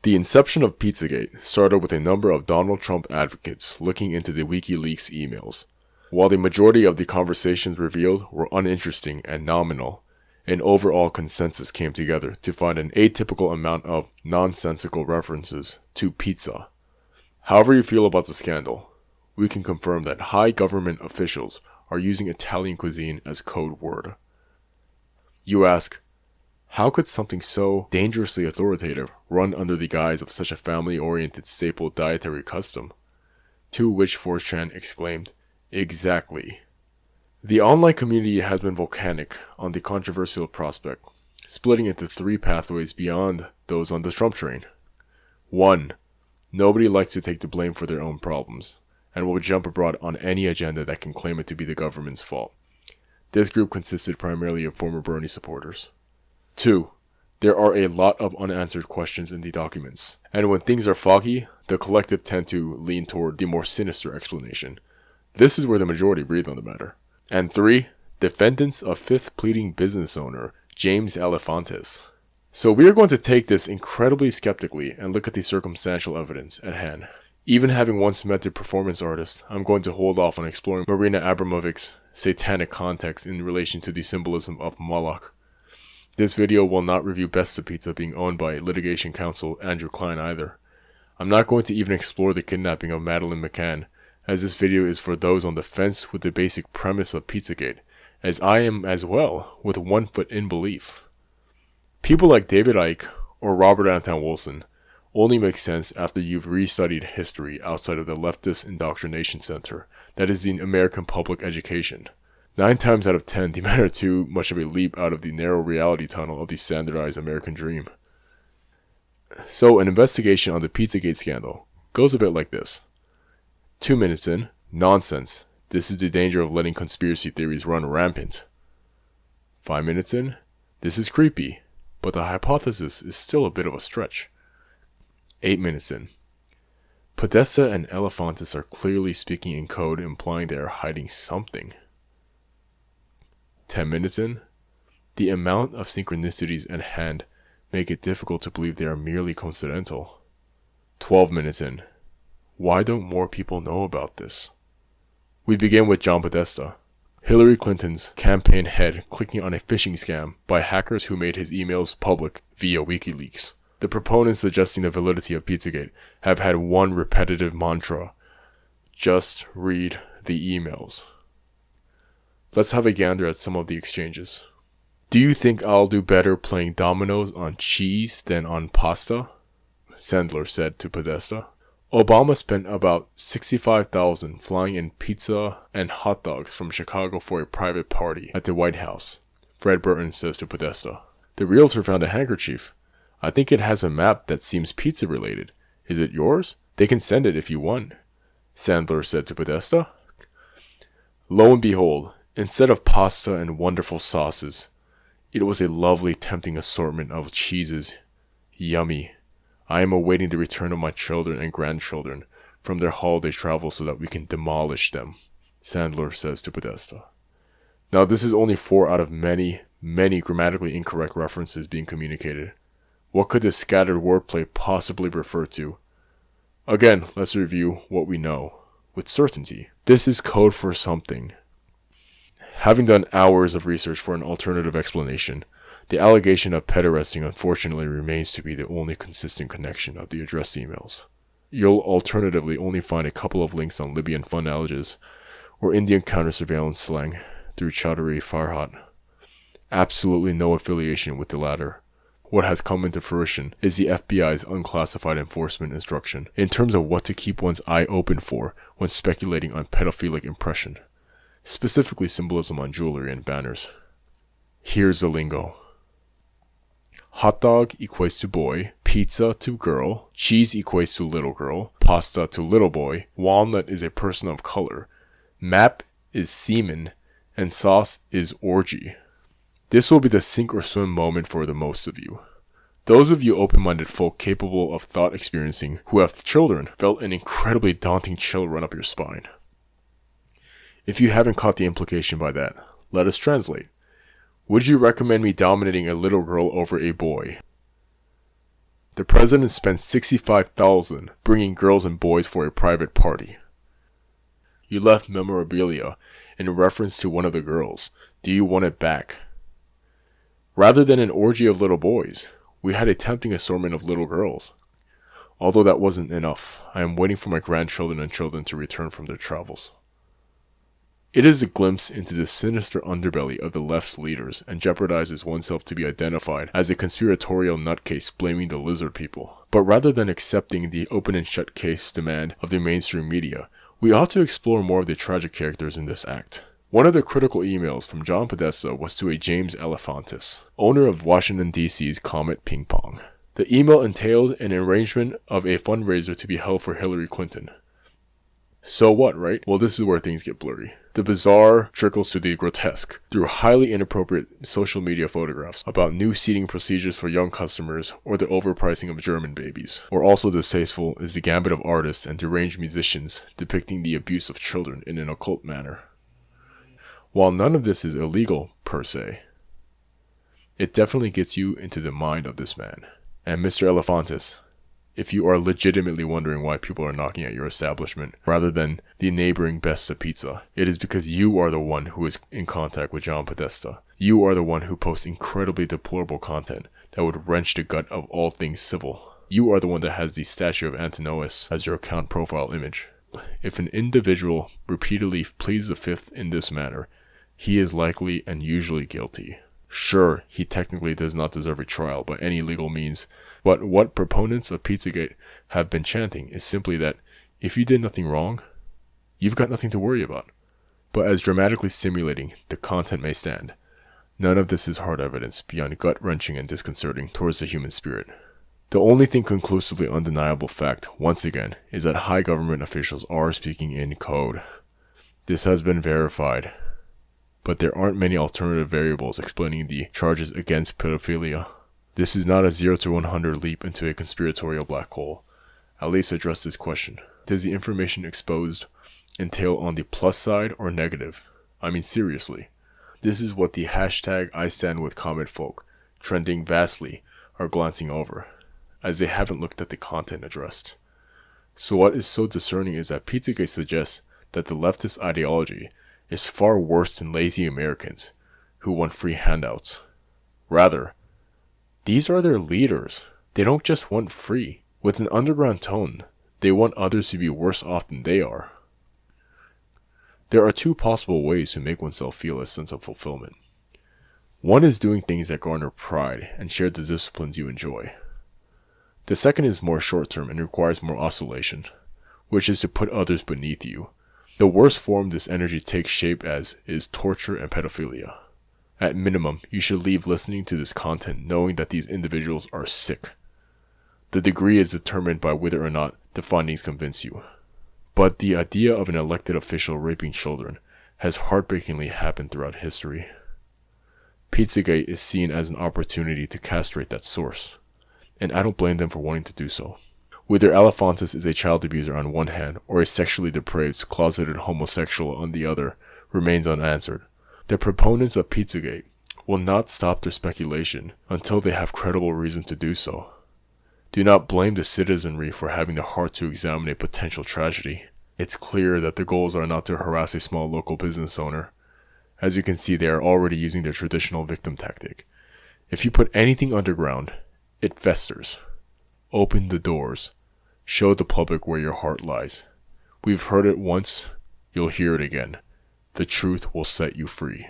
The inception of Pizzagate started with a number of Donald Trump advocates looking into the WikiLeaks emails. While the majority of the conversations revealed were uninteresting and nominal, an overall consensus came together to find an atypical amount of nonsensical references to pizza. However you feel about the scandal, we can confirm that high government officials are using Italian cuisine as code word. You ask, how could something so dangerously authoritative run under the guise of such a family-oriented staple dietary custom? To which 4chan exclaimed, exactly. The online community has been volcanic on the controversial prospect, splitting into three pathways beyond those on the Trump train. 1. Nobody likes to take the blame for their own problems, and will jump abroad on any agenda that can claim it to be the government's fault. This group consisted primarily of former Bernie supporters. 2. There are a lot of unanswered questions in the documents, and when things are foggy, the collective tend to lean toward the more sinister explanation. This is where the majority breathe on the matter. And 3. Defendants of fifth pleading business owner James Elefantes. So we are going to take this incredibly skeptically and look at the circumstantial evidence at hand. Even having once met the performance artist, I'm going to hold off on exploring Marina Abramovic's satanic context in relation to the symbolism of Moloch. This video will not review Besta Pizza being owned by litigation counsel Andrew Klein either. I'm not going to even explore the kidnapping of Madeleine McCann, as this video is for those on the fence with the basic premise of Pizzagate, as I am as well, with 1 foot in belief. People like David Icke or Robert Anton Wilson only make sense after you've restudied history outside of the leftist indoctrination center that is the American public education. 9 times out of 10, the men are too much of a leap out of the narrow reality tunnel of the standardized American dream. So an investigation on the Pizzagate scandal goes a bit like this. 2 minutes in, nonsense. This is the danger of letting conspiracy theories run rampant. 5 minutes in, this is creepy, but the hypothesis is still a bit of a stretch. 8 minutes in, Podesta and Elefantes are clearly speaking in code, implying they are hiding something. 10 minutes in, the amount of synchronicities at hand make it difficult to believe they are merely coincidental. 12 minutes in, why don't more people know about this? We begin with John Podesta, Hillary Clinton's campaign head, clicking on a phishing scam by hackers who made his emails public via WikiLeaks. The proponents suggesting the validity of Pizzagate have had one repetitive mantra: just read the emails. Let's have a gander at some of the exchanges. Do you think I'll do better playing dominoes on cheese than on pasta? Sandler said to Podesta. Obama spent about $65,000 flying in pizza and hot dogs from Chicago for a private party at the White House, Fred Burton says to Podesta. The realtor found a handkerchief. I think it has a map that seems pizza related. Is it yours? They can send it if you want, Sandler said to Podesta. Lo and behold, instead of pasta and wonderful sauces, it was a lovely tempting assortment of cheeses. Yummy. I am awaiting the return of my children and grandchildren from their holiday travel so that we can demolish them, Sandler says to Podesta. Now this is only 4 out of many grammatically incorrect references being communicated. What could this scattered wordplay possibly refer to? Again, let's review what we know with certainty. This is code for something. Having done hours of research for an alternative explanation, the allegation of pederasting unfortunately remains to be the only consistent connection of the addressed emails. You'll alternatively only find a couple of links on Libyan fund alleges or Indian counter-surveillance slang through Chowdhury Farhat. Absolutely no affiliation with the latter. What has come into fruition is the FBI's unclassified enforcement instruction in terms of what to keep one's eye open for when speculating on pedophilic impression, specifically symbolism on jewelry and banners. Here's the lingo. Hot dog equates to boy, pizza to girl, cheese equates to little girl, pasta to little boy, walnut is a person of color, map is semen, and sauce is orgy. This will be the sink or swim moment for the most of you. Those of you open-minded folk capable of thought experiencing who have children felt an incredibly daunting chill run up your spine. If you haven't caught the implication by that, let us translate. Would you recommend me dominating a little girl over a boy? The president spent $65,000 bringing girls and boys for a private party. You left memorabilia in reference to one of the girls. Do you want it back? Rather than an orgy of little boys, we had a tempting assortment of little girls. Although that wasn't enough, I am waiting for my grandchildren and children to return from their travels. It is a glimpse into the sinister underbelly of the left's leaders and jeopardizes oneself to be identified as a conspiratorial nutcase blaming the lizard people. But rather than accepting the open and shut case demand of the mainstream media, we ought to explore more of the tragic characters in this act. One of the critical emails from John Podesta was to a James Elefantes, owner of Washington, D.C.'s Comet Ping Pong. The email entailed an arrangement of a fundraiser to be held for Hillary Clinton. So what, right? Well, this is where things get blurry. The bizarre trickles to the grotesque through highly inappropriate social media photographs about new seating procedures for young customers or the overpricing of German babies. Or also distasteful is the gambit of artists and deranged musicians depicting the abuse of children in an occult manner. While none of this is illegal per se, it definitely gets you into the mind of this man. And Mr. Elefantes, if you are legitimately wondering why people are knocking at your establishment rather than the neighboring Besta Pizza, it is because you are the one who is in contact with John Podesta. You are the one who posts incredibly deplorable content that would wrench the gut of all things civil. You are the one that has the statue of Antinous as your account profile image. If an individual repeatedly pleads the fifth in this manner, he is likely and usually guilty. Sure, he technically does not deserve a trial by any legal means, but what proponents of Pizzagate have been chanting is simply that if you did nothing wrong, you've got nothing to worry about. But as dramatically stimulating the content may stand, none of this is hard evidence beyond gut-wrenching and disconcerting towards the human spirit. The only thing conclusively undeniable fact, once again, is that high government officials are speaking in code. This has been verified, but there aren't many alternative variables explaining the charges against pedophilia. This is not a 0 to 100 leap into a conspiratorial black hole. At least address this question. Does the information exposed entail on the plus side or negative? I mean, seriously. This is what the hashtag #IStandWithCometFolk, trending vastly, are glancing over, as they haven't looked at the content addressed. So what is so discerning is that Pizzagate suggests that the leftist ideology is far worse than lazy Americans who want free handouts. Rather, these are their leaders. They don't just want free. With an underground tone, they want others to be worse off than they are. There are two possible ways to make oneself feel a sense of fulfillment. One is doing things that garner pride and share the disciplines you enjoy. The second is more short-term and requires more oscillation, which is to put others beneath you. The worst form this energy takes shape as is torture and pedophilia. At minimum, you should leave listening to this content knowing that these individuals are sick. The degree is determined by whether or not the findings convince you. But the idea of an elected official raping children has heartbreakingly happened throughout history. Pizzagate is seen as an opportunity to castrate that source, and I don't blame them for wanting to do so. Whether Elefantes is a child abuser on one hand or a sexually depraved, closeted homosexual on the other remains unanswered. The proponents of Pizzagate will not stop their speculation until they have credible reason to do so. Do not blame the citizenry for having the heart to examine a potential tragedy. It's clear that the goals are not to harass a small local business owner. As you can see, they are already using their traditional victim tactic. If you put anything underground, it festers. Open the doors. Show the public where your heart lies. We've heard it once, you'll hear it again. The truth will set you free.